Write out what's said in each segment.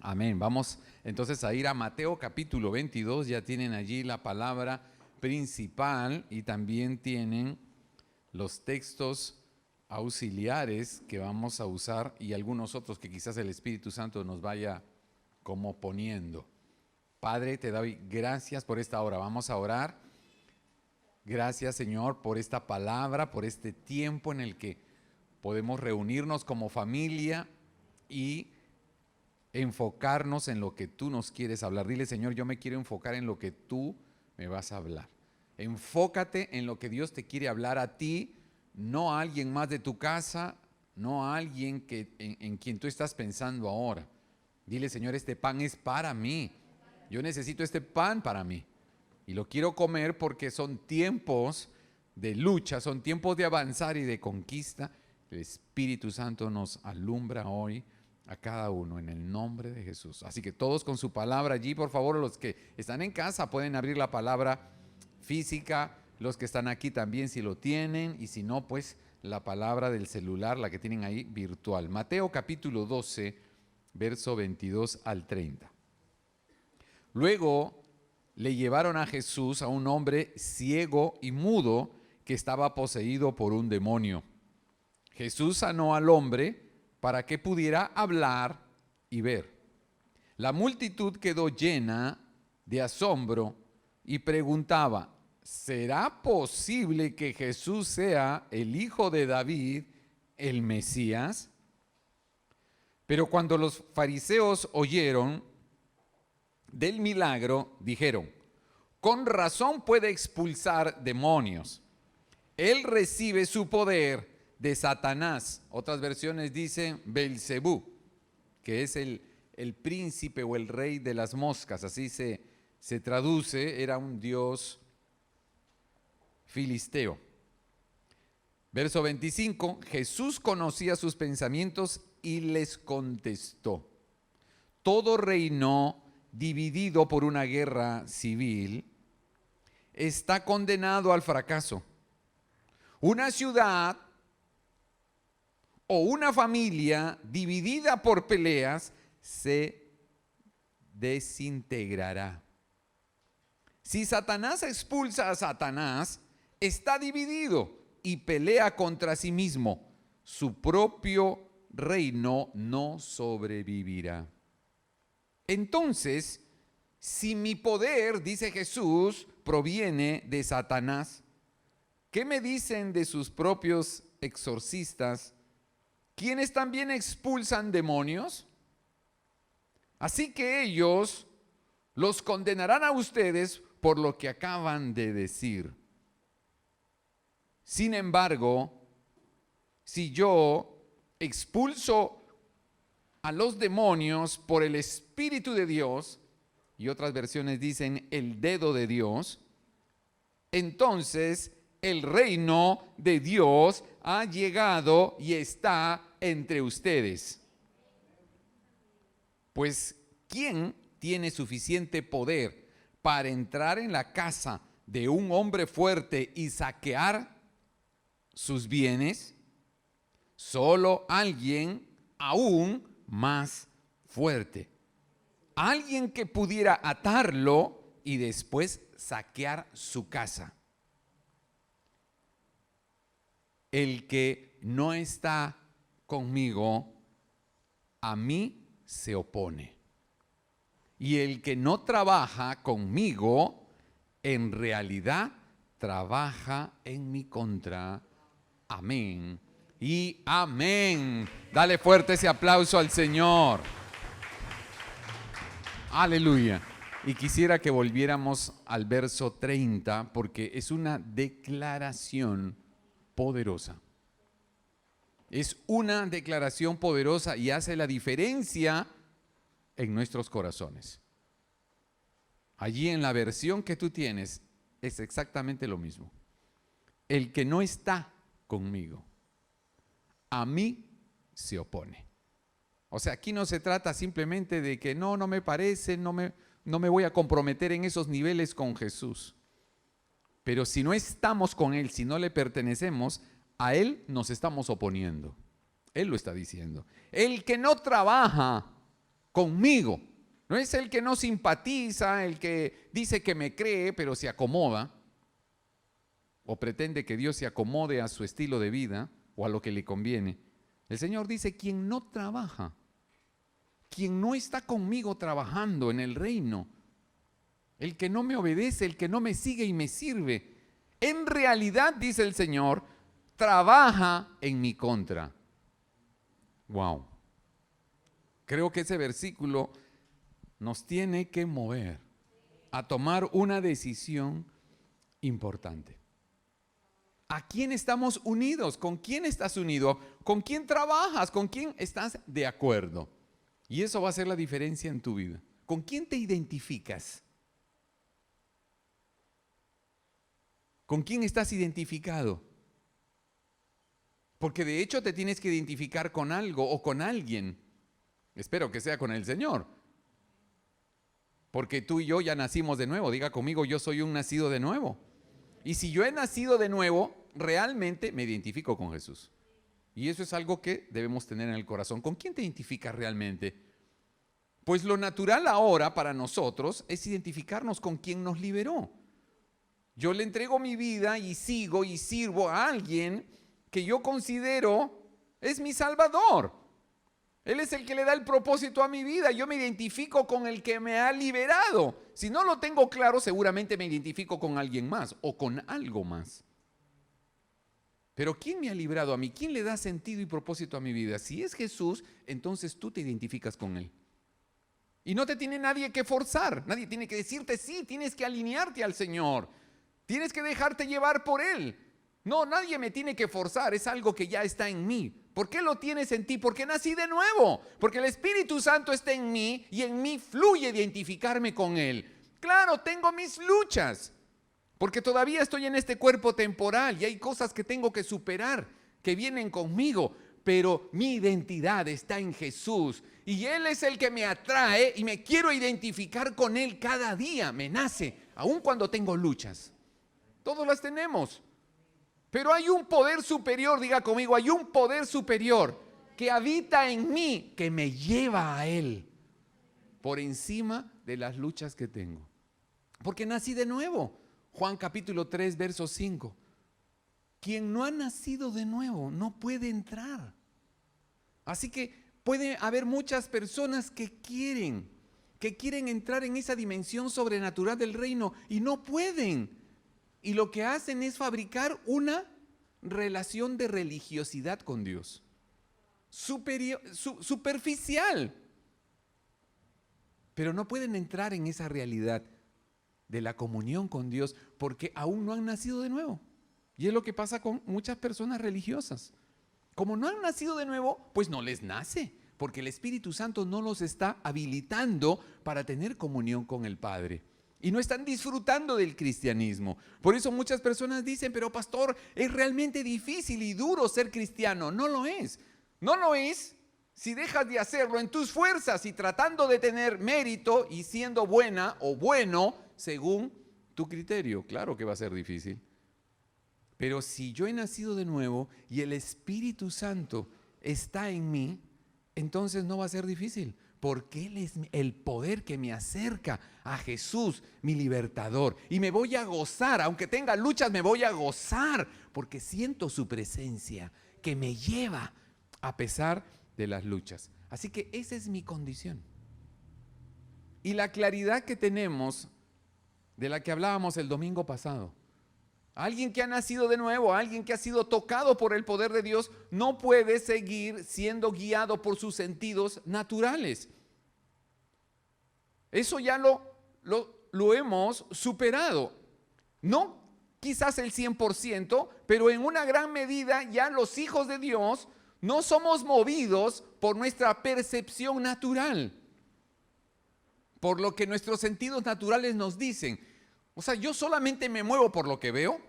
Amén. Vamos entonces a ir a Mateo capítulo 22. Ya tienen allí la palabra principal y también tienen los textos auxiliares que vamos a usar y algunos otros que quizás el Espíritu Santo nos vaya como poniendo. Padre, te doy gracias por esta hora. Vamos a orar. Gracias, Señor, por esta palabra, por este tiempo en el que podemos reunirnos como familia y enfocarnos en lo que tú nos quieres hablar. Dile, Señor, yo me quiero enfocar en lo que tú me vas a hablar. Enfócate en lo que Dios te quiere hablar a ti, no a alguien más de tu casa, no a alguien en quien tú estás pensando ahora. Dile, Señor, este pan es para mí. Yo necesito este pan para mí. Y lo quiero comer porque son tiempos de lucha, son tiempos de avanzar y de conquista. El Espíritu Santo nos alumbra hoy a cada uno en el nombre de Jesús. Así que todos con su palabra allí, por favor, los que están en casa pueden abrir la palabra física, los que están aquí también si lo tienen, y si no, pues la palabra del celular, la que tienen ahí virtual. Mateo capítulo 12, verso 22 al 30. Luego le llevaron a Jesús a un hombre ciego y mudo que estaba poseído por un demonio. Jesús sanó al hombre para que pudiera hablar y ver. La multitud quedó llena de asombro y preguntaba: ¿será posible que Jesús sea el hijo de David, el Mesías? Pero cuando los fariseos oyeron del milagro, dijeron: con razón puede expulsar demonios. Él recibe su poder de Satanás. Otras versiones dicen Belcebú, que es el príncipe o el rey de las moscas, así se traduce. Era un dios filisteo. Verso 25, Jesús conocía sus pensamientos y les contestó: todo reino dividido por una guerra civil está condenado al fracaso. Una ciudad o una familia dividida por peleas se desintegrará. Si Satanás expulsa a Satanás, está dividido y pelea contra sí mismo. Su propio reino no sobrevivirá. Entonces, si mi poder, dice Jesús, proviene de Satanás, ¿qué me dicen de sus propios exorcistas, quienes también expulsan demonios? Así que ellos los condenarán a ustedes por lo que acaban de decir. Sin embargo, si yo expulso a los demonios por el Espíritu de Dios, y otras versiones dicen el dedo de Dios, entonces el reino de Dios ha llegado y está entre ustedes. Pues, ¿quién tiene suficiente poder para entrar en la casa de un hombre fuerte y saquear sus bienes? Solo alguien aún más fuerte. Alguien que pudiera atarlo y después saquear su casa. El que no está conmigo, a mí se opone. Y el que no trabaja conmigo, en realidad trabaja en mi contra. Amén y amén. Dale fuerte ese aplauso al Señor. Aleluya. Y quisiera que volviéramos al verso 30 porque es una declaración poderosa. Es una declaración poderosa y hace la diferencia en nuestros corazones. Allí en la versión que tú tienes es exactamente lo mismo. El que no está conmigo, a mí se opone. O sea, aquí no se trata simplemente de que no me parece, no me voy a comprometer en esos niveles con Jesús. Pero si no estamos con Él, si no le pertenecemos, a Él nos estamos oponiendo. Él lo está diciendo. El que no trabaja conmigo. No es el que no simpatiza, el que dice que me cree, pero se acomoda, o pretende que Dios se acomode a su estilo de vida o a lo que le conviene. El Señor dice, quien no trabaja, quien no está conmigo trabajando en el reino, el que no me obedece, el que no me sigue y me sirve, en realidad, dice el Señor, trabaja en mi contra. Wow. Creo que ese versículo nos tiene que mover a tomar una decisión importante. ¿A quién estamos unidos? ¿Con quién estás unido? ¿Con quién trabajas? ¿Con quién estás de acuerdo? Y eso va a hacer la diferencia en tu vida. ¿Con quién te identificas? ¿Con quién estás identificado? Porque de hecho te tienes que identificar con algo o con alguien. Espero que sea con el Señor. Porque tú y yo ya nacimos de nuevo. Diga conmigo, yo soy un nacido de nuevo. Y si yo he nacido de nuevo, realmente me identifico con Jesús. Y eso es algo que debemos tener en el corazón. ¿Con quién te identificas realmente? Pues lo natural ahora para nosotros es identificarnos con quien nos liberó. Yo le entrego mi vida y sigo y sirvo a alguien que yo considero es mi Salvador. Él es el que le da el propósito a mi vida. Yo me identifico con el que me ha liberado. Si no lo tengo claro, seguramente me identifico con alguien más o con algo más. Pero ¿quién me ha librado a mí? ¿Quién le da sentido y propósito a mi vida? Si es Jesús, entonces tú te identificas con Él. Y no te tiene nadie que forzar. Nadie tiene que decirte sí, tienes que alinearte al Señor. Tienes que dejarte llevar por Él. No, nadie me tiene que forzar, es algo que ya está en mí. ¿Por qué lo tienes en ti? Porque nací de nuevo. Porque el Espíritu Santo está en mí y en mí fluye identificarme con Él. Claro, tengo mis luchas. Porque todavía estoy en este cuerpo temporal y hay cosas que tengo que superar, que vienen conmigo. Pero mi identidad está en Jesús. Y Él es el que me atrae y me quiero identificar con Él cada día. Me nace, aun cuando tengo luchas. Todos las tenemos. Pero hay un poder superior, diga conmigo, hay un poder superior que habita en mí, que me lleva a Él por encima de las luchas que tengo. Porque nací de nuevo. Juan capítulo 3, verso 5. Quien no ha nacido de nuevo no puede entrar. Así que puede haber muchas personas que quieren entrar en esa dimensión sobrenatural del reino y no pueden. Y lo que hacen es fabricar una relación de religiosidad con Dios. Superficial. Pero no pueden entrar en esa realidad de la comunión con Dios porque aún no han nacido de nuevo. Y es lo que pasa con muchas personas religiosas. Como no han nacido de nuevo, pues no les nace, porque el Espíritu Santo no los está habilitando para tener comunión con el Padre. Y no están disfrutando del cristianismo. Por eso muchas personas dicen, pero pastor, es realmente difícil y duro ser cristiano. No lo es. No lo es si dejas de hacerlo en tus fuerzas y tratando de tener mérito y siendo buena o bueno según tu criterio. Claro que va a ser difícil. Pero si yo he nacido de nuevo y el Espíritu Santo está en mí, entonces no va a ser difícil. Porque Él es el poder que me acerca a Jesús, mi libertador. Y me voy a gozar, aunque tenga luchas, me voy a gozar. Porque siento su presencia que me lleva a pesar de las luchas. Así que esa es mi condición. Y la claridad que tenemos, de la que hablábamos el domingo pasado. Alguien que ha nacido de nuevo, alguien que ha sido tocado por el poder de Dios, no puede seguir siendo guiado por sus sentidos naturales. Eso ya lo hemos superado. No quizás el 100%, pero en una gran medida ya los hijos de Dios no somos movidos por nuestra percepción natural, por lo que nuestros sentidos naturales nos dicen. O sea, yo solamente me muevo por lo que veo,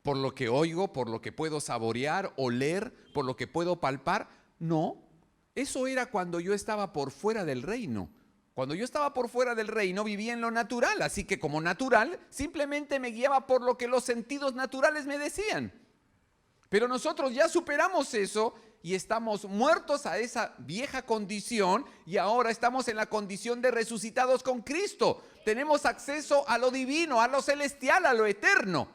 por lo que oigo, por lo que puedo saborear, oler, por lo que puedo palpar. No, eso era cuando yo estaba por fuera del reino. Cuando yo estaba por fuera del reino vivía en lo natural, así que como natural simplemente me guiaba por lo que los sentidos naturales me decían. Pero nosotros ya superamos eso y estamos muertos a esa vieja condición y ahora estamos en la condición de resucitados con Cristo. Tenemos acceso a lo divino, a lo celestial, a lo eterno.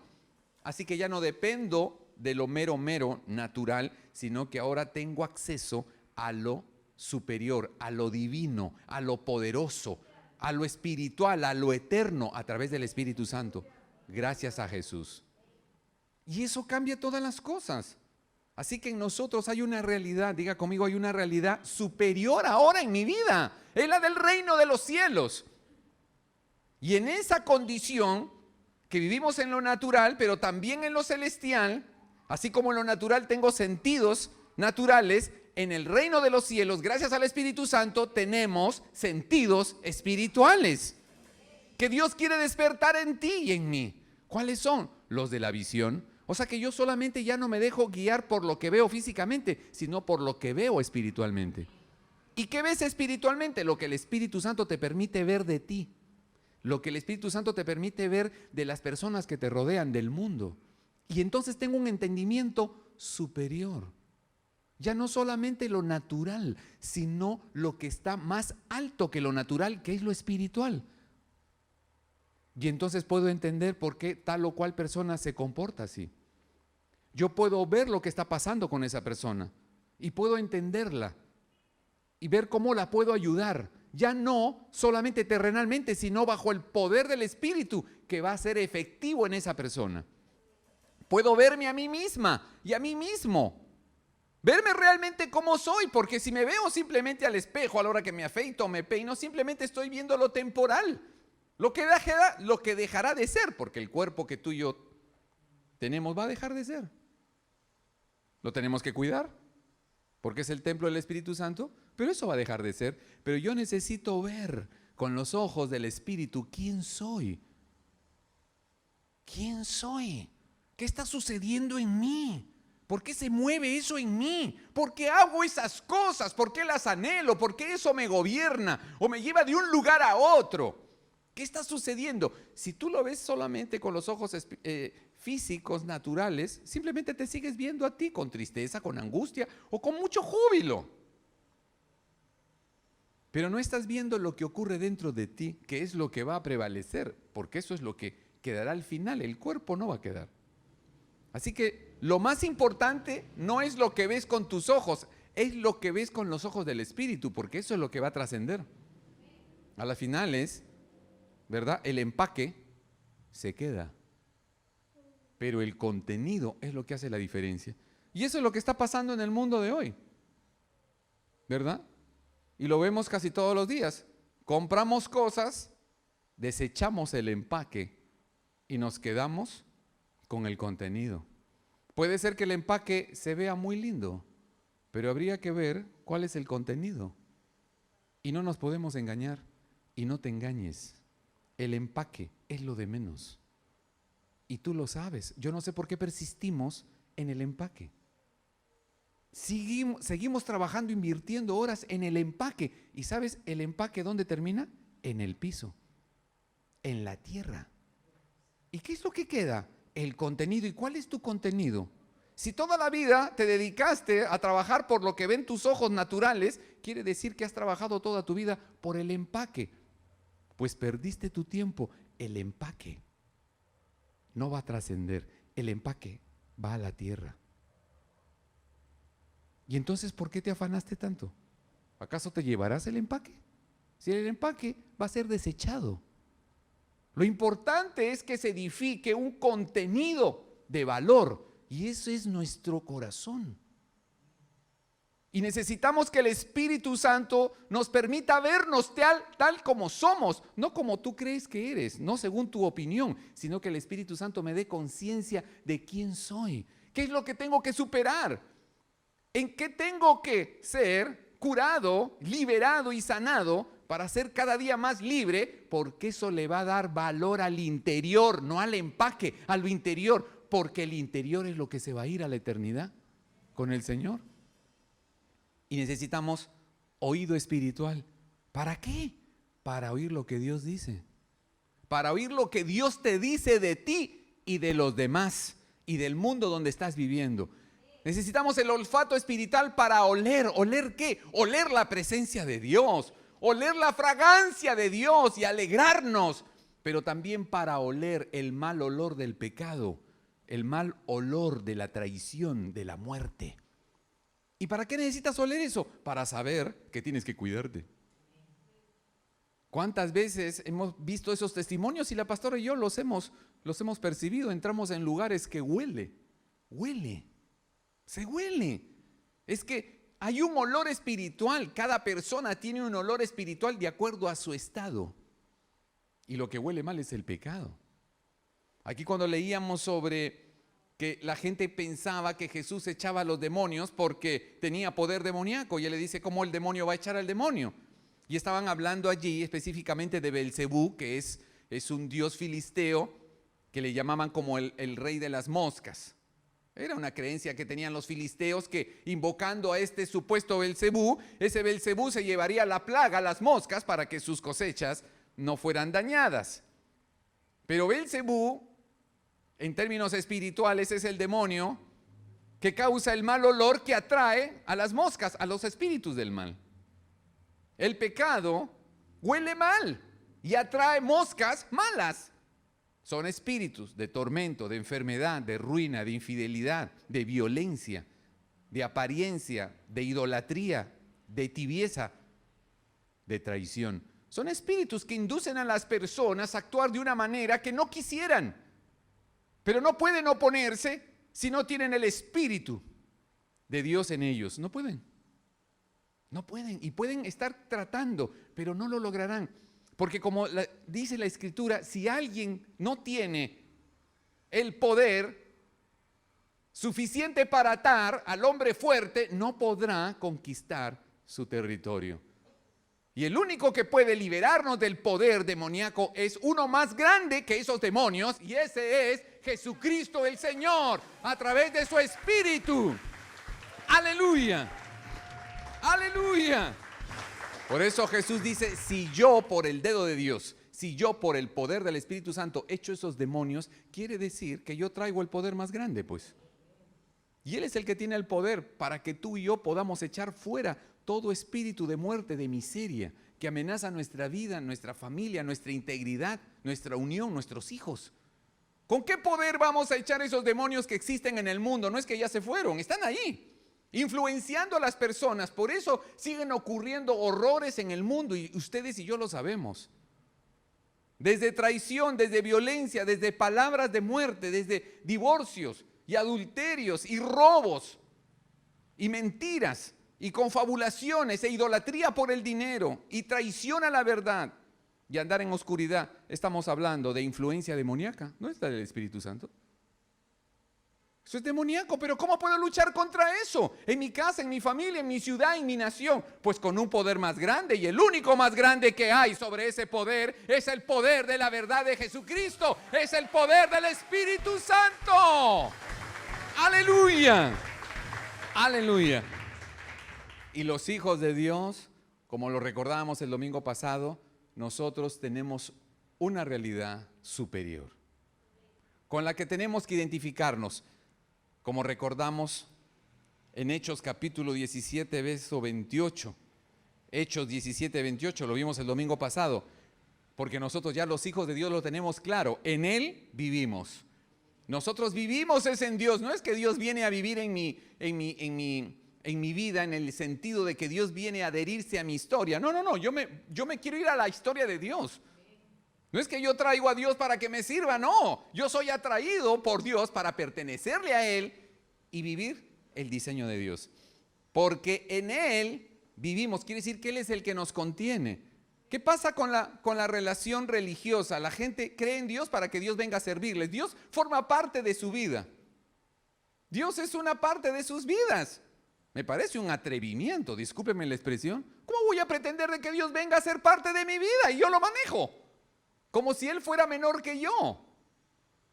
Así que ya no dependo de lo mero natural, sino que ahora tengo acceso a lo superior, a lo divino, a lo poderoso, a lo espiritual, a lo eterno a través del Espíritu Santo. Gracias a Jesús. Y eso cambia todas las cosas. Así que en nosotros hay una realidad, diga conmigo, hay una realidad superior ahora en mi vida. Es la del reino de los cielos. Y en esa condición que vivimos en lo natural, pero también en lo celestial, así como en lo natural tengo sentidos naturales, en el reino de los cielos, gracias al Espíritu Santo, tenemos sentidos espirituales que Dios quiere despertar en ti y en mí. ¿Cuáles son? Los de la visión. O sea que yo solamente ya no me dejo guiar por lo que veo físicamente, sino por lo que veo espiritualmente. ¿Y qué ves espiritualmente? Lo que el Espíritu Santo te permite ver de ti. Lo que el Espíritu Santo te permite ver de las personas que te rodean, del mundo. Y entonces tengo un entendimiento superior. Ya no solamente lo natural, sino lo que está más alto que lo natural, que es lo espiritual. Y entonces puedo entender por qué tal o cual persona se comporta así. Yo puedo ver lo que está pasando con esa persona y puedo entenderla y ver cómo la puedo ayudar. Ya no solamente terrenalmente, sino bajo el poder del Espíritu que va a ser efectivo en esa persona. Puedo verme a mí misma y a mí mismo. Verme realmente como soy, porque si me veo simplemente al espejo a la hora que me afeito o me peino, simplemente estoy viendo lo temporal, lo que dejará de ser, porque el cuerpo que tú y yo tenemos va a dejar de ser. Lo tenemos que cuidar, porque es el templo del Espíritu Santo, pero eso va a dejar de ser. Pero yo necesito ver con los ojos del Espíritu quién soy. ¿Quién soy? ¿Qué está sucediendo en mí? ¿Por qué se mueve eso en mí? ¿Por qué hago esas cosas? ¿Por qué las anhelo? ¿Por qué eso me gobierna o me lleva de un lugar a otro? ¿Qué está sucediendo? Si tú lo ves solamente con los ojos físicos, naturales, simplemente te sigues viendo a ti con tristeza, con angustia o con mucho júbilo. Pero no estás viendo lo que ocurre dentro de ti, que es lo que va a prevalecer, porque eso es lo que quedará al final, el cuerpo no va a quedar. Así que lo más importante no es lo que ves con tus ojos, es lo que ves con los ojos del Espíritu, porque eso es lo que va a trascender. A la final es, ¿verdad? El empaque se queda, pero el contenido es lo que hace la diferencia. Y eso es lo que está pasando en el mundo de hoy, ¿verdad? Y lo vemos casi todos los días. Compramos cosas, desechamos el empaque y nos quedamos con el contenido. Puede ser que el empaque se vea muy lindo, pero habría que ver cuál es el contenido. Y no nos podemos engañar, y no te engañes. El empaque es lo de menos. Y tú lo sabes. Yo no sé por qué persistimos en el empaque. Seguimos trabajando, invirtiendo horas en el empaque. ¿Y sabes el empaque dónde termina? En el piso, en la tierra. ¿Y qué es lo que queda? El contenido. ¿Y cuál es tu contenido? Si toda la vida te dedicaste a trabajar por lo que ven tus ojos naturales, quiere decir que has trabajado toda tu vida por el empaque. Pues perdiste tu tiempo. El empaque no va a trascender. El empaque va a la tierra. ¿Y entonces por qué te afanaste tanto? ¿Acaso te llevarás el empaque? Si el empaque va a ser desechado. Lo importante es que se edifique un contenido de valor, y eso es nuestro corazón. Y necesitamos que el Espíritu Santo nos permita vernos tal como somos, no como tú crees que eres, no según tu opinión, sino que el Espíritu Santo me dé conciencia de quién soy, qué es lo que tengo que superar, en qué tengo que ser curado, liberado y sanado para ser cada día más libre, porque eso le va a dar valor al interior, no al empaque, a lo interior, porque el interior es lo que se va a ir a la eternidad con el Señor. Y necesitamos oído espiritual. ¿Para qué? Para oír lo que Dios dice. Para oír lo que Dios te dice de ti y de los demás y del mundo donde estás viviendo. Necesitamos el olfato espiritual para oler. ¿Oler qué? Oler la presencia de Dios, oler la fragancia de Dios y alegrarnos, pero también para oler el mal olor del pecado, el mal olor de la traición, de la muerte. ¿Y para qué necesitas oler eso? Para saber que tienes que cuidarte. ¿Cuántas veces hemos visto esos testimonios y la pastora y yo los hemos percibido? Entramos en lugares que huele, se huele. Es que hay un olor espiritual. Cada persona tiene un olor espiritual de acuerdo a su estado. Y lo que huele mal es el pecado. Aquí cuando leíamos sobre que la gente pensaba que Jesús echaba a los demonios porque tenía poder demoníaco, y él le dice, ¿cómo el demonio va a echar al demonio? Y estaban hablando allí específicamente de Belcebú, que es un dios filisteo que le llamaban como el rey de las moscas. Era una creencia que tenían los filisteos, que invocando a este supuesto Belcebú, ese Belcebú se llevaría la plaga, las moscas, para que sus cosechas no fueran dañadas. Pero Belcebú, en términos espirituales, es el demonio que causa el mal olor que atrae a las moscas, a los espíritus del mal. El pecado huele mal y atrae moscas malas. Son espíritus de tormento, de enfermedad, de ruina, de infidelidad, de violencia, de apariencia, de idolatría, de tibieza, de traición. Son espíritus que inducen a las personas a actuar de una manera que no quisieran, pero no pueden oponerse si no tienen el espíritu de Dios en ellos. No pueden. Y pueden estar tratando, pero no lo lograrán. Porque como dice la Escritura, si alguien no tiene el poder suficiente para atar al hombre fuerte, no podrá conquistar su territorio. Y el único que puede liberarnos del poder demoníaco es uno más grande que esos demonios, y ese es Jesucristo el Señor, a través de su Espíritu. ¡Aleluya! ¡Aleluya! Por eso Jesús dice, si yo por el dedo de Dios, si yo por el poder del Espíritu Santo echo esos demonios, quiere decir que yo traigo el poder más grande, pues. Y Él es el que tiene el poder para que tú y yo podamos echar fuera todo espíritu de muerte, de miseria, que amenaza nuestra vida, nuestra familia, nuestra integridad, nuestra unión, nuestros hijos. ¿Con qué poder vamos a echar esos demonios que existen en el mundo? No es que ya se fueron, están ahí, influenciando a las personas. Por eso siguen ocurriendo horrores en el mundo, y ustedes y yo lo sabemos. Desde traición, desde violencia, desde palabras de muerte, desde divorcios y adulterios y robos y mentiras y confabulaciones e idolatría por el dinero y traición a la verdad y andar en oscuridad. Estamos hablando de influencia demoníaca, ¿no está el Espíritu Santo? Eso es demoníaco, pero ¿cómo puedo luchar contra eso? En mi casa, en mi familia, en mi ciudad, en mi nación. Pues con un poder más grande, y el único más grande que hay sobre ese poder es el poder de la verdad de Jesucristo. Es el poder del Espíritu Santo. ¡Aleluya! ¡Aleluya! Y los hijos de Dios, como lo recordábamos el domingo pasado, nosotros tenemos una realidad superior con la que tenemos que identificarnos. Como recordamos en Hechos capítulo 17, verso 28. Hechos 17, 28, lo vimos el domingo pasado. Porque nosotros ya los hijos de Dios lo tenemos claro. En Él vivimos. Nosotros vivimos es en Dios. No es que Dios viene a vivir en mi vida, en el sentido de que Dios viene a adherirse a mi historia. No. Yo me quiero ir a la historia de Dios. No es que yo traigo a Dios para que me sirva, no. Yo soy atraído por Dios para pertenecerle a Él y vivir el diseño de Dios. Porque en Él vivimos, quiere decir que Él es el que nos contiene. ¿Qué pasa con la relación religiosa? La gente cree en Dios para que Dios venga a servirles. Dios forma parte de su vida. Dios es una parte de sus vidas. Me parece un atrevimiento, discúlpenme la expresión. ¿Cómo voy a pretender de que Dios venga a ser parte de mi vida y yo lo manejo? Como si Él fuera menor que yo.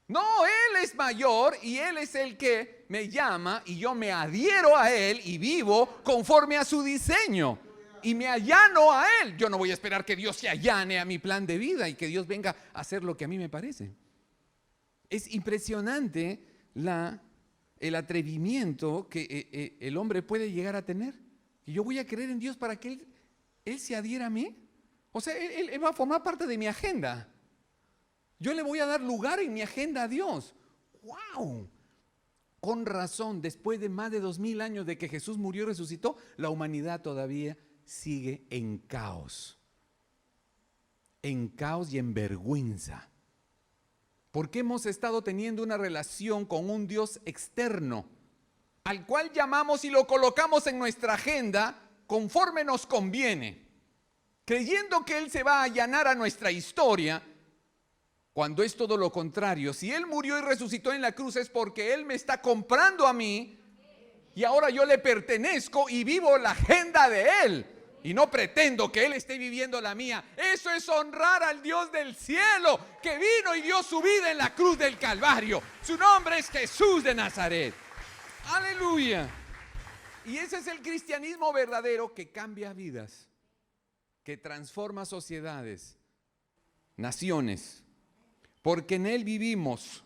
No, Él es mayor y Él es el que me llama y yo me adhiero a Él y vivo conforme a su diseño. Y me allano a Él. Yo no voy a esperar que Dios se allane a mi plan de vida y que Dios venga a hacer lo que a mí me parece. Es impresionante la el atrevimiento que el hombre puede llegar a tener. Y yo voy a creer en Dios para que Él se adhiera a mí. O sea, él va a formar parte de mi agenda. Yo le voy a dar lugar en mi agenda a Dios. ¡Wow! Con razón, después de más de 2000 años de que Jesús murió y resucitó, la humanidad todavía sigue en caos. En caos y en vergüenza. Porque hemos estado teniendo una relación con un Dios externo, al cual llamamos y lo colocamos en nuestra agenda conforme nos conviene, creyendo que Él se va a allanar a nuestra historia, cuando es todo lo contrario. Si Él murió y resucitó en la cruz es porque Él me está comprando a mí y ahora yo le pertenezco y vivo la agenda de Él. Y no pretendo que Él esté viviendo la mía. Eso es honrar al Dios del cielo, que vino y dio su vida en la cruz del Calvario. Su nombre es Jesús de Nazaret. Aleluya. Y ese es el cristianismo verdadero, que cambia vidas, que transforma sociedades, naciones. Porque en Él vivimos,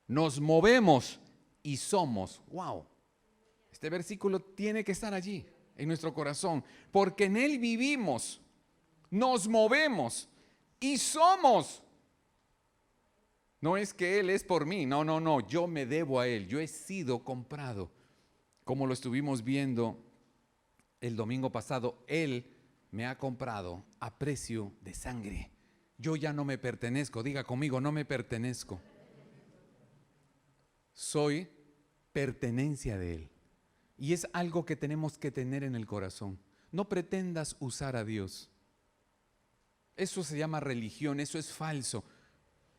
nos movemos y somos. ¡Wow! Este versículo tiene que estar allí, en nuestro corazón. Porque en Él vivimos, nos movemos y somos. No es que Él es por mí, no, yo me debo a Él. Yo he sido comprado. Como lo estuvimos viendo el domingo pasado, Él me ha comprado a precio de sangre. Yo ya no me pertenezco. Diga conmigo, no me pertenezco. Soy pertenencia de Él. Y es algo que tenemos que tener en el corazón. No pretendas usar a Dios. Eso se llama religión, eso es falso.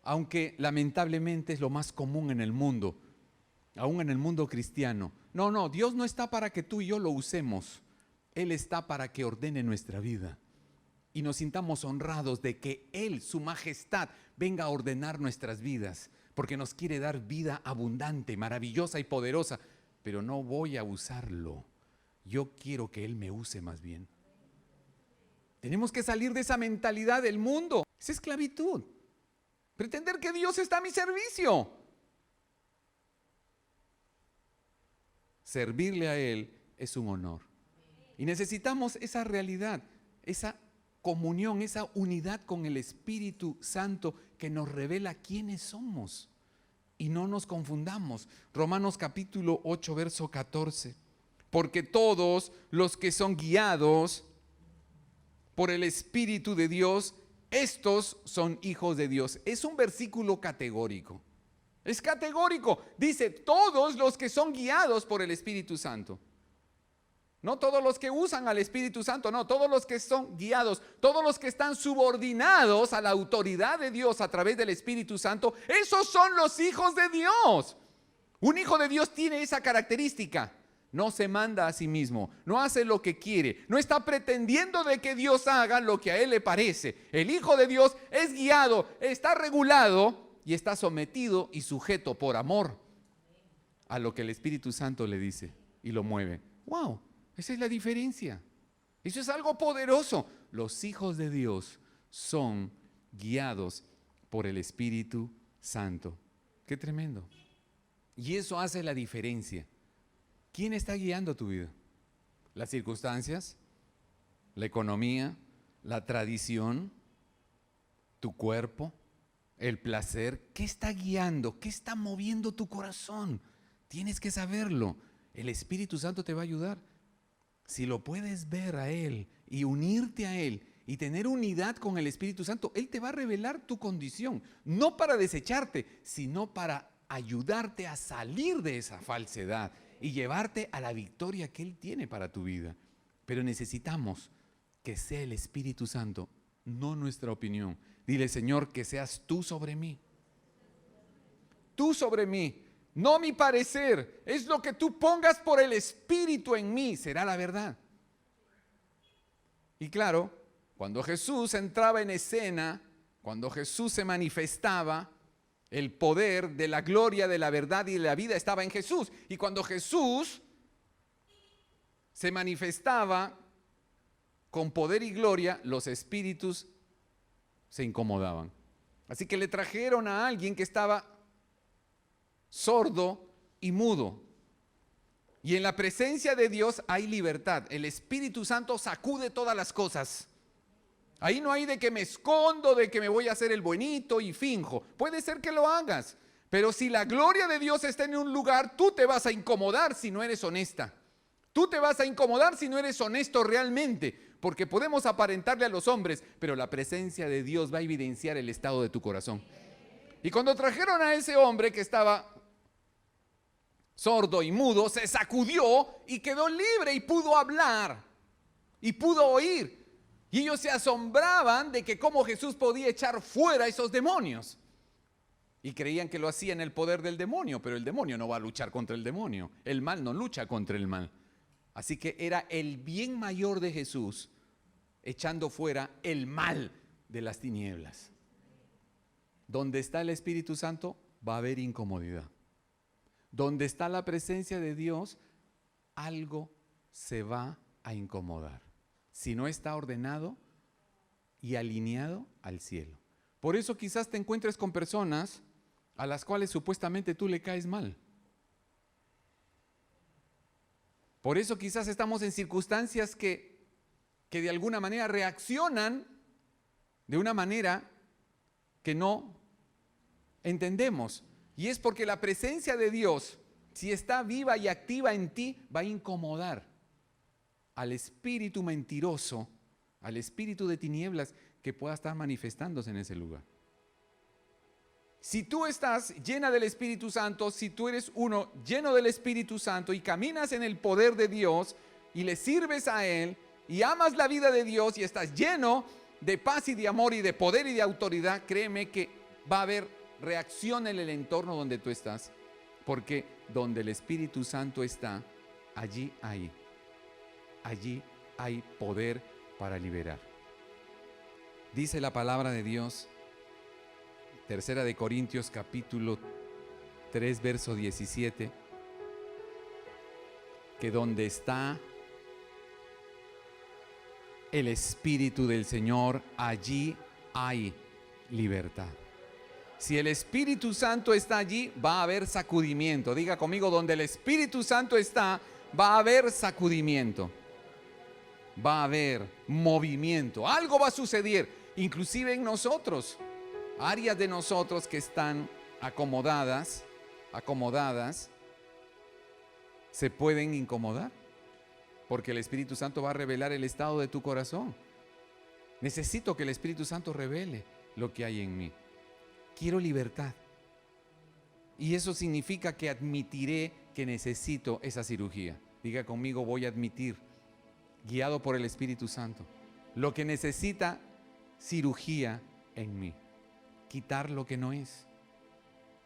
Aunque lamentablemente es lo más común en el mundo, aún en el mundo cristiano. No, Dios no está para que tú y yo lo usemos. Él está para que ordene nuestra vida. Y nos sintamos honrados de que Él, su majestad, venga a ordenar nuestras vidas, porque nos quiere dar vida abundante, maravillosa y poderosa, pero no voy a usarlo. Yo quiero que Él me use más bien. Tenemos que salir de esa mentalidad del mundo. Es esclavitud. Pretender que Dios está a mi servicio. Servirle a Él es un honor. Y necesitamos esa realidad, esa comunión, esa unidad con el Espíritu Santo que nos revela quiénes somos. Y no nos confundamos. Romanos capítulo 8, verso 14. Porque todos los que son guiados por el Espíritu de Dios, estos son hijos de Dios. Es un versículo categórico. Es categórico. Dice, todos los que son guiados por el Espíritu Santo. No todos los que usan al Espíritu Santo, no, todos los que son guiados, todos los que están subordinados a la autoridad de Dios a través del Espíritu Santo, esos son los hijos de Dios. Un hijo de Dios tiene esa característica. No se manda a sí mismo, no hace lo que quiere, no está pretendiendo de que Dios haga lo que a él le parece. El hijo de Dios es guiado, está regulado y está sometido y sujeto por amor a lo que el Espíritu Santo le dice y lo mueve. ¡Wow! Esa es la diferencia. Eso es algo poderoso. Los hijos de Dios son guiados por el Espíritu Santo. ¡Qué tremendo! Y eso hace la diferencia. ¿Quién está guiando tu vida? ¿Las circunstancias? ¿La economía? ¿La tradición? ¿Tu cuerpo? ¿El placer? ¿Qué está guiando? ¿Qué está moviendo tu corazón? Tienes que saberlo. El Espíritu Santo te va a ayudar. Si lo puedes ver a Él y unirte a Él y tener unidad con el Espíritu Santo, Él te va a revelar tu condición. No para desecharte, sino para ayudarte a salir de esa falsedad y llevarte a la victoria que Él tiene para tu vida. Pero necesitamos que sea el Espíritu Santo, no nuestra opinión. Dile, Señor, que seas tú sobre mí. Tú sobre mí, no mi parecer. Es lo que tú pongas por el Espíritu en mí, será la verdad. Y claro, cuando Jesús entraba en escena, cuando Jesús se manifestaba, el poder de la gloria, de la verdad y de la vida estaba en Jesús. Y cuando Jesús se manifestaba con poder y gloria, los espíritus se incomodaban. Así que le trajeron a alguien que estaba sordo y mudo. Y en la presencia de Dios hay libertad. El Espíritu Santo sacude todas las cosas. Ahí no hay de que me escondo, de que me voy a hacer el buenito y finjo. Puede ser que lo hagas, pero si la gloria de Dios está en un lugar, tú te vas a incomodar si no eres honesta. Tú te vas a incomodar si no eres honesto realmente, porque podemos aparentarle a los hombres, pero la presencia de Dios va a evidenciar el estado de tu corazón. Y cuando trajeron a ese hombre que estaba sordo y mudo, se sacudió y quedó libre y pudo hablar y pudo oír. Y ellos se asombraban de que cómo Jesús podía echar fuera esos demonios. Y creían que lo hacía en el poder del demonio, pero el demonio no va a luchar contra el demonio. El mal no lucha contra el mal. Así que era el bien mayor de Jesús echando fuera el mal de las tinieblas. Donde está el Espíritu Santo va a haber incomodidad. Donde está la presencia de Dios, algo se va a incomodar. Si no está ordenado y alineado al cielo. Por eso quizás te encuentres con personas a las cuales supuestamente tú le caes mal. Por eso quizás estamos en circunstancias que de alguna manera reaccionan de una manera que no entendemos. Y es porque la presencia de Dios, si está viva y activa en ti, va a incomodar al espíritu mentiroso, al espíritu de tinieblas que pueda estar manifestándose en ese lugar. Si tú estás llena del Espíritu Santo, si tú eres uno lleno del Espíritu Santo y caminas en el poder de Dios y le sirves a Él y amas la vida de Dios y estás lleno de paz y de amor y de poder y de autoridad, créeme que va a haber reacción en el entorno donde tú estás, porque donde el Espíritu Santo está, allí hay poder para liberar. Dice la palabra de Dios, Tercera de Corintios capítulo 3 verso 17, que donde está el Espíritu del Señor, allí hay libertad. Si el Espíritu Santo está allí, va a haber sacudimiento. Diga conmigo, donde el Espíritu Santo está, va a haber sacudimiento. Va a haber movimiento. Algo va a suceder, inclusive en nosotros. Áreas de nosotros que están acomodadas, se pueden incomodar. Porque el Espíritu Santo va a revelar el estado de tu corazón. Necesito que el Espíritu Santo revele lo que hay en mí. Quiero libertad. Y eso significa que admitiré que necesito esa cirugía. Diga conmigo, voy a admitir, guiado por el Espíritu Santo, lo que necesita cirugía en mí. Quitar lo que no es.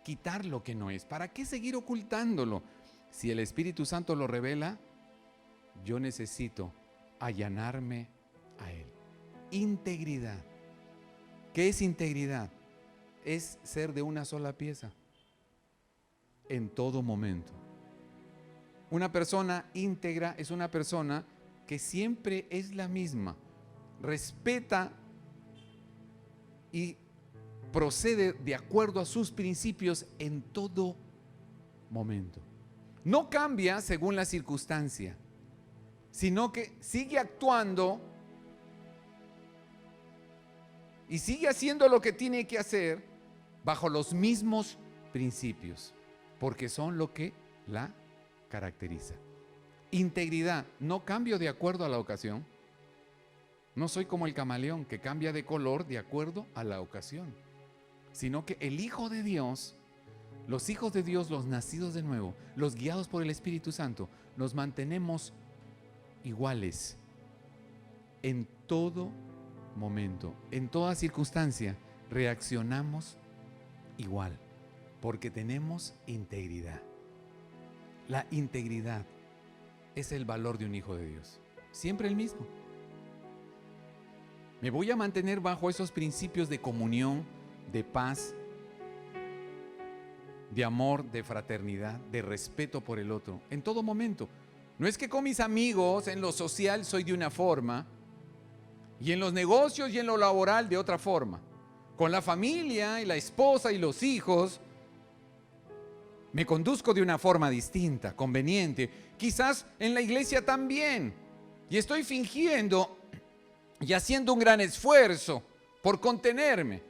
Quitar lo que no es. ¿Para qué seguir ocultándolo? Si el Espíritu Santo lo revela, yo necesito allanarme a Él. Integridad. ¿Qué es integridad? Es ser de una sola pieza en todo momento. Una persona íntegra es una persona que siempre es la misma, respeta y procede de acuerdo a sus principios en todo momento. No cambia según la circunstancia, sino que sigue actuando y sigue haciendo lo que tiene que hacer bajo los mismos principios, porque son lo que la caracteriza. Integridad, no cambio de acuerdo a la ocasión. No soy como el camaleón que cambia de color de acuerdo a la ocasión, sino que el Hijo de Dios, los hijos de Dios, los nacidos de nuevo, los guiados por el Espíritu Santo, nos mantenemos iguales en todo momento, en toda circunstancia, reaccionamos igual, porque tenemos integridad. La integridad es el valor de un hijo de Dios, siempre el mismo. Me voy a mantener bajo esos principios de comunión, de paz, de amor, de fraternidad, de respeto por el otro, en todo momento. No es que con mis amigos en lo social soy de una forma y en los negocios y en lo laboral de otra forma. Con la familia y la esposa y los hijos Me conduzco de una forma distinta, conveniente. Quizás en la iglesia también. Y estoy fingiendo y haciendo un gran esfuerzo por contenerme.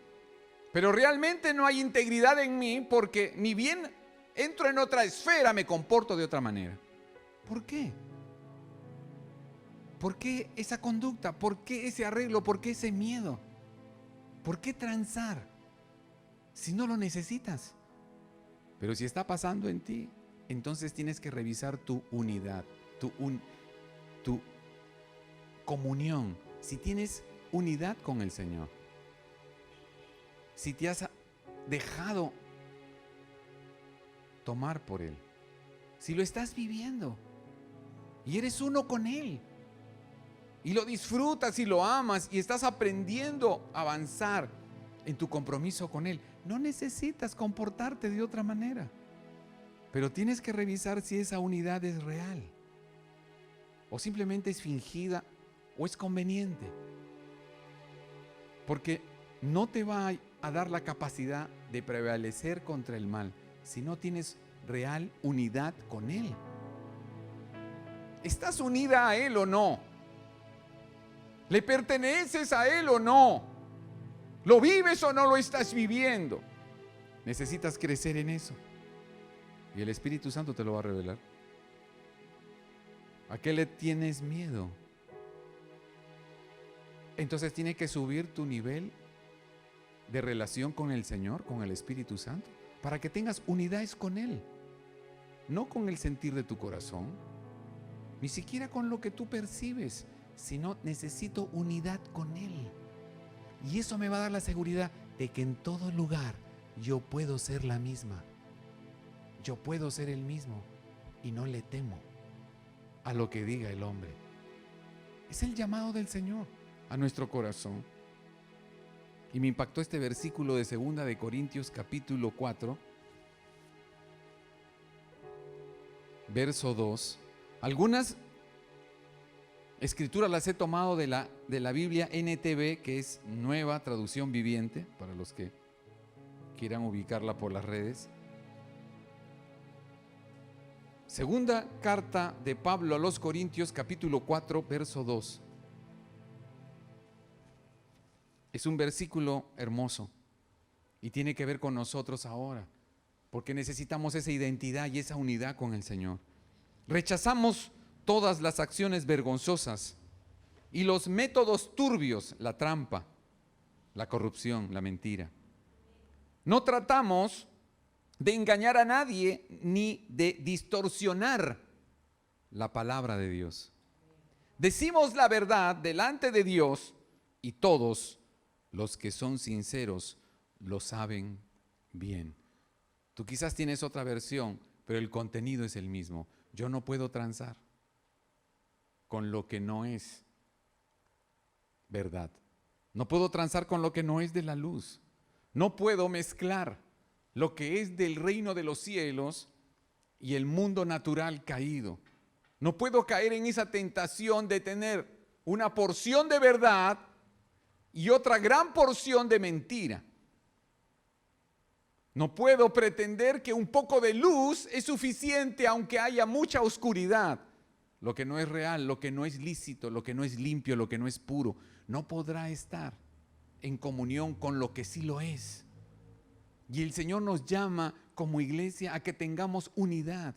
Pero realmente no hay integridad en mí porque ni bien entro en otra esfera me comporto de otra manera. ¿Por qué? ¿Por qué esa conducta? ¿Por qué ese arreglo? ¿Por qué ese miedo? ¿Por qué transar si no lo necesitas? Pero si está pasando en ti, entonces tienes que revisar tu unidad, tu comunión. Si tienes unidad con el Señor, si te has dejado tomar por Él, si lo estás viviendo y eres uno con Él y lo disfrutas y lo amas y estás aprendiendo a avanzar en tu compromiso con Él, no necesitas comportarte de otra manera, pero tienes que revisar si esa unidad es real o simplemente es fingida o es conveniente, porque no te va a dar la capacidad de prevalecer contra el mal si no tienes real unidad con Él. ¿Estás unida a Él o no? ¿Le perteneces a Él o no? ¿Lo vives o no lo estás viviendo? Necesitas crecer en eso. Y el Espíritu Santo te lo va a revelar. ¿A qué le tienes miedo? Entonces tiene que subir tu nivel de relación con el Señor, con el Espíritu Santo, para que tengas unidades con Él. No con el sentir de tu corazón, ni siquiera con lo que tú percibes, sino necesito unidad con Él. Y eso me va a dar la seguridad de que en todo lugar yo puedo ser la misma. Yo puedo ser el mismo y no le temo a lo que diga el hombre. Es el llamado del Señor a nuestro corazón. Y me impactó este versículo de 2 de Corintios capítulo 4, verso 2. Algunas escrituras las he tomado de la Biblia NTV, que es Nueva Traducción Viviente, para los que quieran ubicarla por las redes. Segunda carta de Pablo a los Corintios, capítulo 4, verso 2. Es un versículo hermoso y tiene que ver con nosotros ahora, porque necesitamos esa identidad y esa unidad con el Señor. Rechazamos todas las acciones vergonzosas y los métodos turbios, la trampa, la corrupción, la mentira. No tratamos de engañar a nadie ni de distorsionar la palabra de Dios. Decimos la verdad delante de Dios y todos los que son sinceros lo saben bien. Tú quizás tienes otra versión, pero el contenido es el mismo. Yo no puedo transar con lo que no es verdad. No puedo transar con lo que no es de la luz. No puedo mezclar lo que es del reino de los cielos y el mundo natural caído. No puedo caer en esa tentación de tener una porción de verdad y otra gran porción de mentira. No puedo pretender que un poco de luz es suficiente aunque haya mucha oscuridad. Lo que no es real, lo que no es lícito, lo que no es limpio, lo que no es puro, no podrá estar en comunión con lo que sí lo es. Y el Señor nos llama como iglesia a que tengamos unidad,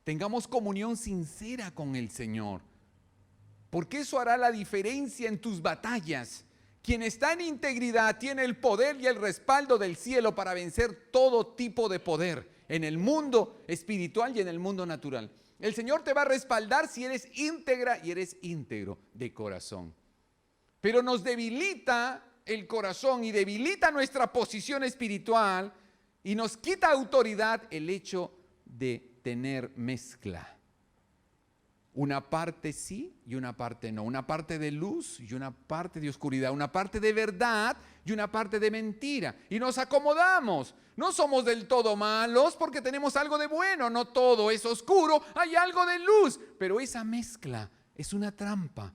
tengamos comunión sincera con el Señor, porque eso hará la diferencia en tus batallas. Quien está en integridad tiene el poder y el respaldo del cielo para vencer todo tipo de poder en el mundo espiritual y en el mundo natural. El Señor te va a respaldar si eres íntegra y eres íntegro de corazón. Pero nos debilita el corazón y debilita nuestra posición espiritual y nos quita autoridad el hecho de tener mezcla. Una parte sí y una parte no. Una parte de luz y una parte de oscuridad. Una parte de verdad y una parte de mentira. Y nos acomodamos. No somos del todo malos porque tenemos algo de bueno. No todo es oscuro, hay algo de luz. Pero esa mezcla es una trampa,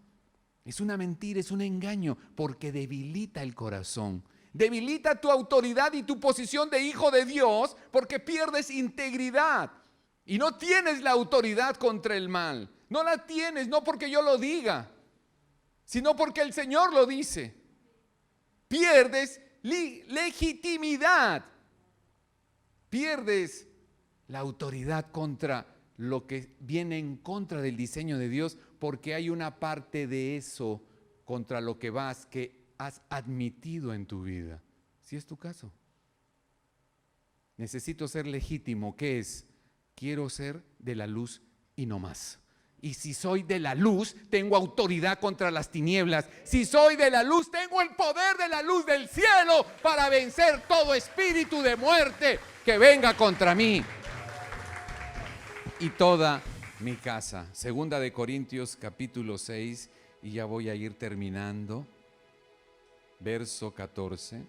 es una mentira, es un engaño porque debilita el corazón. Debilita tu autoridad y tu posición de hijo de Dios porque pierdes integridad. Y no tienes la autoridad contra el mal. No la tienes, no porque yo lo diga, sino porque el Señor lo dice. Pierdes legitimidad. Pierdes la autoridad contra lo que viene en contra del diseño de Dios, porque hay una parte de eso contra lo que has admitido en tu vida. ¿Sí es tu caso? Necesito ser legítimo. ¿Qué es? Quiero ser de la luz y no más. Y si soy de la luz, tengo autoridad contra las tinieblas. Si soy de la luz, tengo el poder de la luz del cielo para vencer todo espíritu de muerte que venga contra mí y toda mi casa. Segunda de Corintios capítulo 6, y ya voy a ir terminando. Verso 14.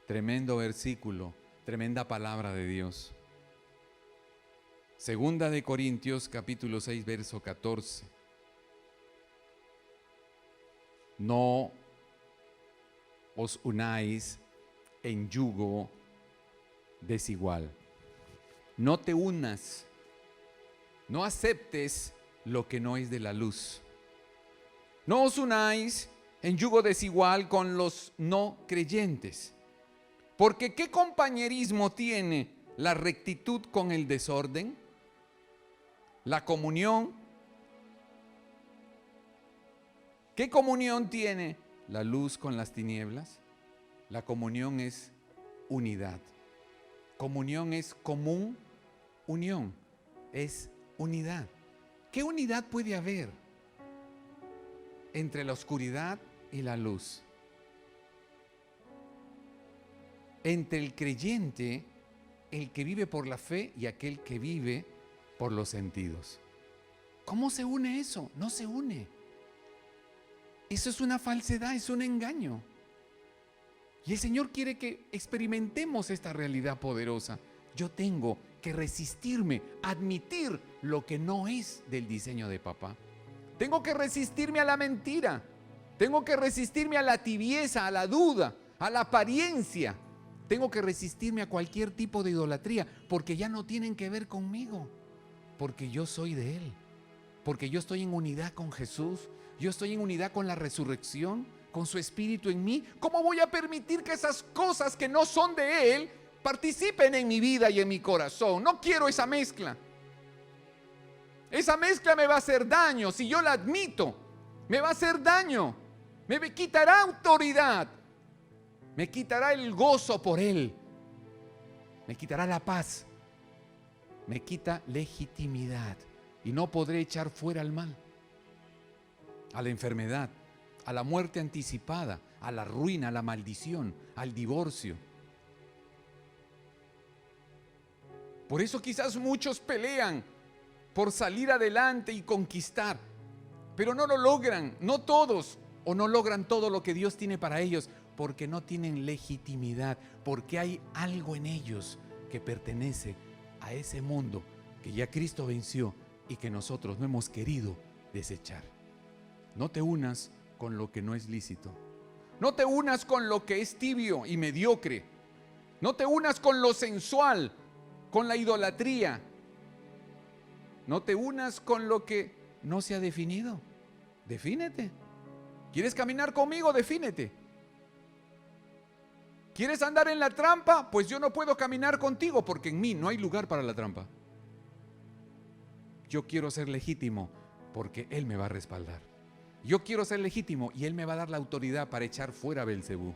Tremendo versículo, tremenda palabra de Dios. Segunda de Corintios capítulo 6, verso 14. No os unáis en yugo desigual. No te unas, no aceptes lo que no es de la luz. No os unáis en yugo desigual con los no creyentes. Porque ¿qué compañerismo tiene la rectitud con el desorden? La comunión. ¿Qué comunión tiene la luz con las tinieblas? La comunión es unidad. Comunión es común, unión es unidad. ¿Qué unidad puede haber entre la oscuridad y la luz? Entre el creyente, el que vive por la fe, y aquel que vive por los sentidos. ¿Cómo se une eso? No se une. Eso es una falsedad, es un engaño. Y el Señor quiere que experimentemos esta realidad poderosa. Yo tengo que resistirme, admitir lo que no es del diseño de papá. Tengo que resistirme a la mentira. Tengo que resistirme a la tibieza, a la duda, a la apariencia. Tengo que resistirme a cualquier tipo de idolatría, porque ya no tienen que ver conmigo, porque yo soy de Él, porque yo estoy en unidad con Jesús, yo estoy en unidad con la resurrección, con su Espíritu en mí. ¿Cómo voy a permitir que esas cosas que no son de Él participen en mi vida y en mi corazón? No quiero esa mezcla. Esa mezcla me va a hacer daño. Si yo la admito, me va a hacer daño. Me quitará autoridad. Me quitará el gozo por Él. Me quitará la paz. Me quita legitimidad. Y no podré echar fuera al mal, a la enfermedad, a la muerte anticipada, a la ruina, a la maldición, al divorcio. Por eso quizás muchos pelean por salir adelante y conquistar, pero no lo logran, no todos, o no logran todo lo que Dios tiene para ellos, porque no tienen legitimidad, porque hay algo en ellos que pertenece a ese mundo que ya Cristo venció y que nosotros no hemos querido desechar. No te unas con lo que no es lícito. No te unas con lo que es tibio y mediocre. No te unas con lo sensual, con la idolatría. No te unas con lo que no se ha definido. Defínete. ¿Quieres caminar conmigo? Defínete. ¿Quieres andar en la trampa? Pues yo no puedo caminar contigo porque en mí no hay lugar para la trampa. Yo quiero ser legítimo porque Él me va a respaldar. Yo quiero ser legítimo y Él me va a dar la autoridad para echar fuera a Belcebú.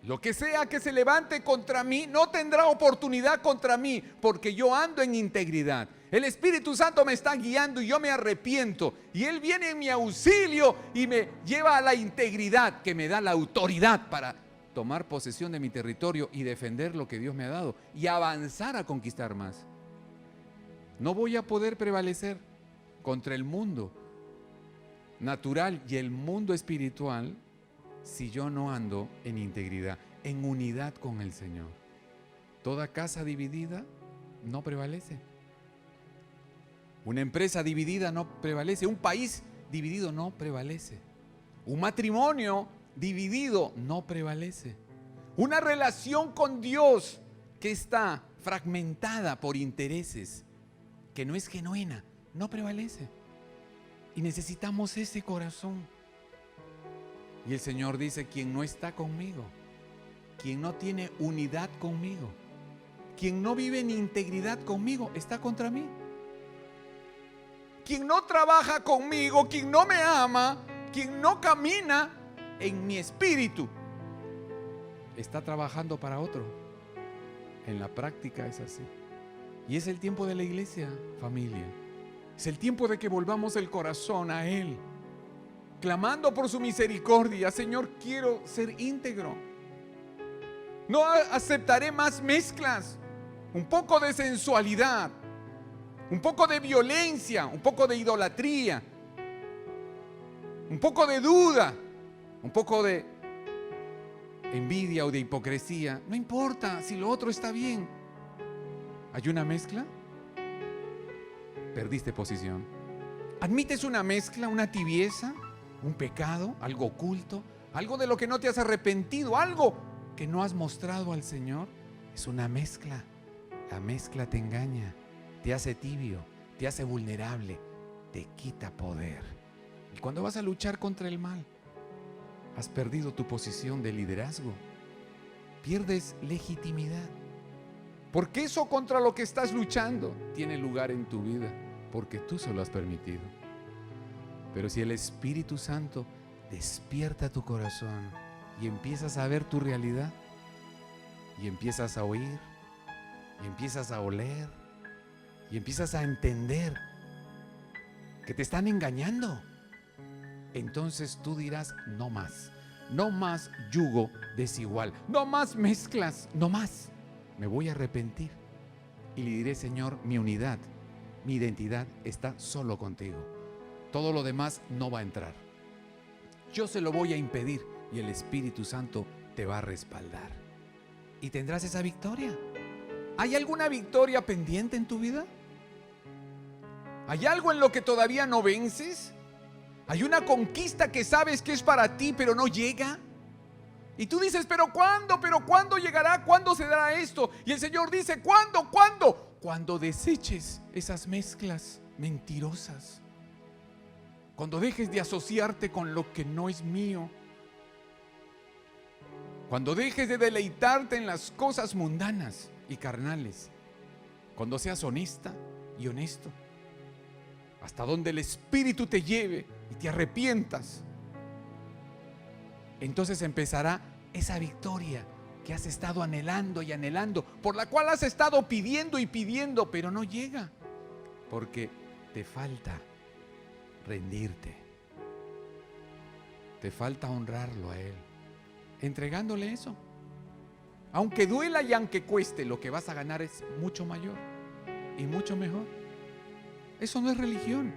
Lo que sea que se levante contra mí no tendrá oportunidad contra mí, porque yo ando en integridad. El Espíritu Santo me está guiando y yo me arrepiento. Y Él viene en mi auxilio y me lleva a la integridad, que me da la autoridad para tomar posesión de mi territorio y defender lo que Dios me ha dado y avanzar a conquistar más. No voy a poder prevalecer contra el mundo natural y el mundo espiritual si yo no ando en integridad, en unidad con el Señor. Toda casa dividida no prevalece. Una empresa dividida no prevalece. Un país dividido no prevalece. Un matrimonio dividido no prevalece. Una relación con Dios que está fragmentada por intereses, que no es genuina, no prevalece. Y necesitamos ese corazón. Y el Señor dice, quien no está conmigo, quien no tiene unidad conmigo, quien no vive en integridad conmigo, está contra mí. Quien no trabaja conmigo, quien no me ama, quien no camina en mi espíritu, está trabajando para otro. En la práctica es así. Y es el tiempo de la iglesia, familia. Es el tiempo de que volvamos el corazón a Él, clamando por su misericordia. Señor, quiero ser íntegro. No aceptaré más mezclas. Un poco de sensualidad, un poco de violencia, un poco de idolatría, un poco de duda, un poco de envidia o de hipocresía. No importa si lo otro está bien. ¿Hay una mezcla? Perdiste posición. ¿Admites una mezcla, una tibieza, un pecado, algo oculto, algo de lo que no te has arrepentido, algo que no has mostrado al Señor? Es una mezcla. La mezcla te engaña, te hace tibio, te hace vulnerable, te quita poder. Y cuando vas a luchar contra el mal, has perdido tu posición de liderazgo, pierdes legitimidad. Porque eso contra lo que estás luchando tiene lugar en tu vida, porque tú se lo has permitido. Pero si el Espíritu Santo despierta tu corazón y empiezas a ver tu realidad, y empiezas a oír, y empiezas a oler, y empiezas a entender que te están engañando, entonces tú dirás, no más yugo desigual, no más mezclas, no más. Me voy a arrepentir y le diré, Señor, mi unidad, mi identidad está solo contigo. Todo lo demás no va a entrar. Yo se lo voy a impedir y el Espíritu Santo te va a respaldar. Y tendrás esa victoria. ¿Hay alguna victoria pendiente en tu vida? ¿Hay algo en lo que todavía no vences? ¿Hay una conquista que sabes que es para ti pero no llega? Y tú dices, ¿pero cuándo? ¿Pero cuándo llegará? ¿Cuándo se dará esto? Y el Señor dice, ¿cuándo? ¿Cuándo? Cuando deseches esas mezclas mentirosas. Cuando dejes de asociarte con lo que no es mío. Cuando dejes de deleitarte en las cosas mundanas y carnales. Cuando seas honesta y honesto. Hasta donde el Espíritu te lleve y te arrepientas. Entonces empezará esa victoria que has estado anhelando y anhelando, por la cual has estado pidiendo y pidiendo, pero no llega, porque te falta rendirte, te falta honrarlo a Él, entregándole eso. Aunque duela y aunque cueste, lo que vas a ganar es mucho mayor y mucho mejor. Eso no es religión,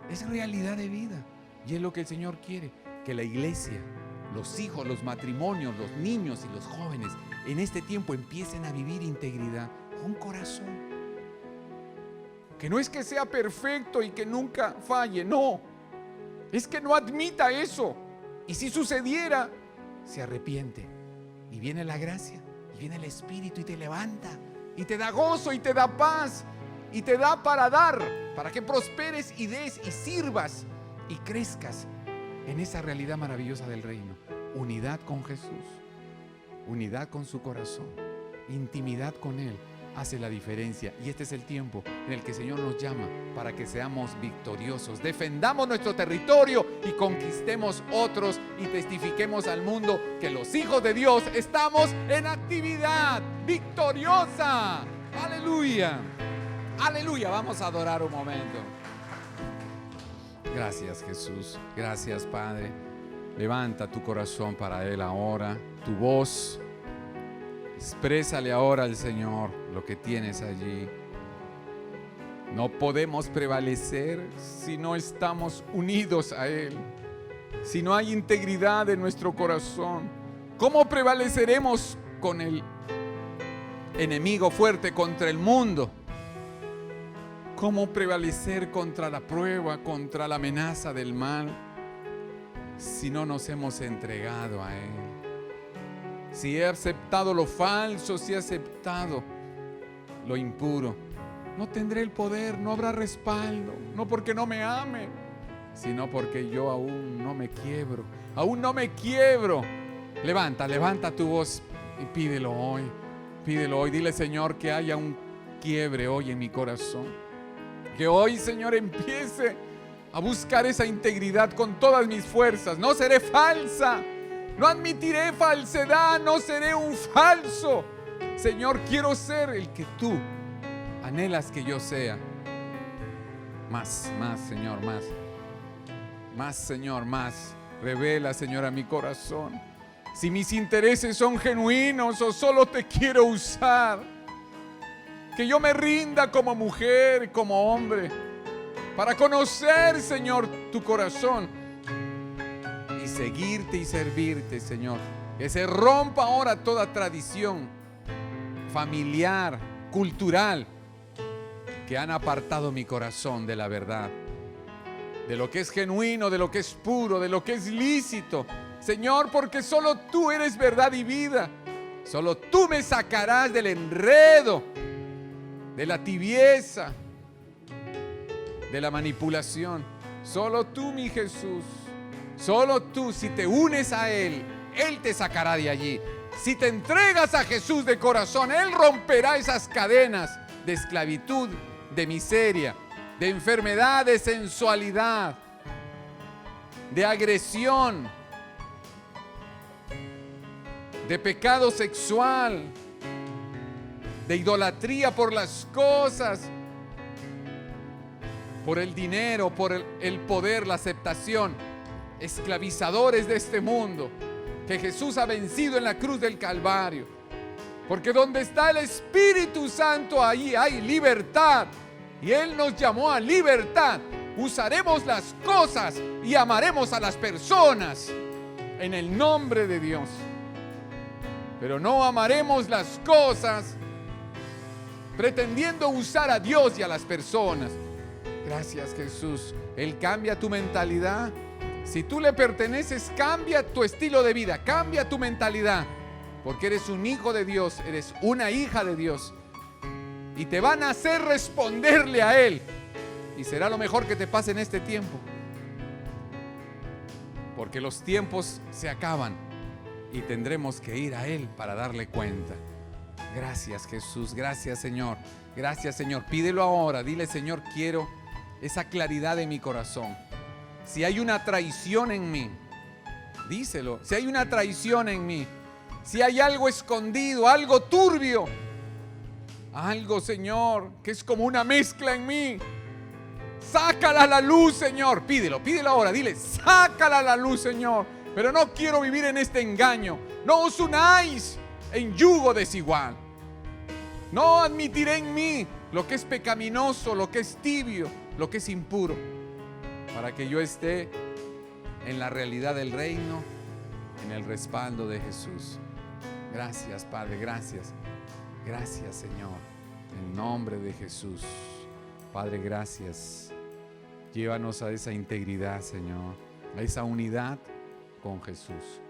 es realidad de vida, y es lo que el Señor quiere, que la iglesia, los hijos, los matrimonios, los niños y los jóvenes en este tiempo empiecen a vivir integridad con corazón. Que no es que sea perfecto y que nunca falle, no. Es que no admita eso. Y si sucediera, se arrepiente. Y viene la gracia, y viene el Espíritu y te levanta, y te da gozo y te da paz, y te da para dar, para que prosperes y des y sirvas y crezcas en esa realidad maravillosa del reino. Unidad con Jesús, unidad con su corazón, intimidad con Él hace la diferencia. Y este es el tiempo en el que el Señor nos llama para que seamos victoriosos, defendamos nuestro territorio y conquistemos otros y testifiquemos al mundo que los hijos de Dios estamos en actividad victoriosa. Aleluya, aleluya. Vamos a adorar un momento. Gracias, Jesús. Gracias, Padre. Levanta tu corazón para Él ahora, tu voz. Exprésale ahora al Señor lo que tienes allí. No podemos prevalecer si no estamos unidos a Él, si no hay integridad en nuestro corazón. ¿Cómo prevaleceremos con el enemigo fuerte contra el mundo? ¿Cómo prevalecer contra la prueba, contra la amenaza del mal? si no nos hemos entregado a Él. Si he aceptado lo falso, si he aceptado lo impuro, no tendré el poder, no habrá respaldo. No porque no me ame, sino porque yo aún no me quiebro. Aún no me quiebro. Levanta tu voz y pídelo hoy. Pídelo hoy. Dile, Señor, que haya un quiebre hoy en mi corazón. Que hoy, Señor, empiece a buscar esa integridad con todas mis fuerzas. No seré falsa. No admitiré falsedad. No seré un falso. Señor, quiero ser el que tú anhelas que yo sea. Más, Señor, más. Más, Señor, más. Revela, Señor, a mi corazón si mis intereses son genuinos o solo te quiero usar. Que yo me rinda como mujer, como hombre, para conocer, Señor, tu corazón y seguirte y servirte, Señor. Que se rompa ahora toda tradición familiar, cultural, que han apartado mi corazón de la verdad, de lo que es genuino, de lo que es puro, de lo que es lícito. Señor, porque solo tú eres verdad y vida. Solo tú me sacarás del enredo, de la tibieza, de la manipulación. Solo tú, mi Jesús. Solo tú, si te unes a Él, Él te sacará de allí. Si te entregas a Jesús de corazón, Él romperá esas cadenas de esclavitud, de miseria, de enfermedad, de sensualidad, de agresión, de pecado sexual, de idolatría por las cosas, por el dinero, por el poder, la aceptación, esclavizadores de este mundo, que Jesús ha vencido en la cruz del Calvario. Porque donde está el Espíritu Santo, ahí hay libertad. Y Él nos llamó a libertad. Usaremos las cosas y amaremos a las personas en el nombre de Dios. Pero no amaremos las cosas pretendiendo usar a Dios y a las personas. Gracias, Jesús. Él cambia tu mentalidad. Si tú le perteneces, cambia tu estilo de vida, cambia tu mentalidad. Porque eres un hijo de Dios, eres una hija de Dios. Y te van a hacer responderle a Él. Y será lo mejor que te pase en este tiempo. Porque los tiempos se acaban y tendremos que ir a Él para darle cuenta. Gracias, Jesús. Gracias, Señor. Gracias, Señor. Pídelo ahora. Dile, Señor, quiero esa claridad en mi corazón. Si hay una traición en mí, díselo. Si hay una traición en mí, si hay algo escondido, algo turbio, algo, Señor, que es como una mezcla en mí, sácala a la luz, Señor. Pídelo ahora. Dile, sácala a la luz, Señor. Pero no quiero vivir en este engaño. No os unáis en yugo desigual. No admitiré en mí lo que es pecaminoso, lo que es tibio, lo que es impuro, para que yo esté en la realidad del reino, en el respaldo de Jesús. Gracias, Padre, gracias. Gracias, Señor, en nombre de Jesús. Padre, gracias. Llévanos a esa integridad, Señor, a esa unidad con Jesús.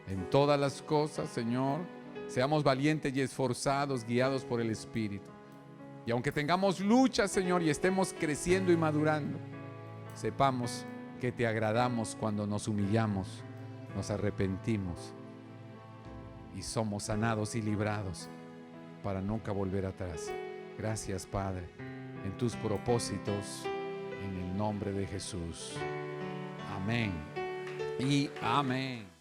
En todas las cosas, Señor, seamos valientes y esforzados, guiados por el Espíritu. Y aunque tengamos luchas, Señor, y estemos creciendo y madurando, sepamos que te agradamos cuando nos humillamos, nos arrepentimos y somos sanados y librados para nunca volver atrás. Gracias, Padre, en tus propósitos, en el nombre de Jesús. Amén y amén.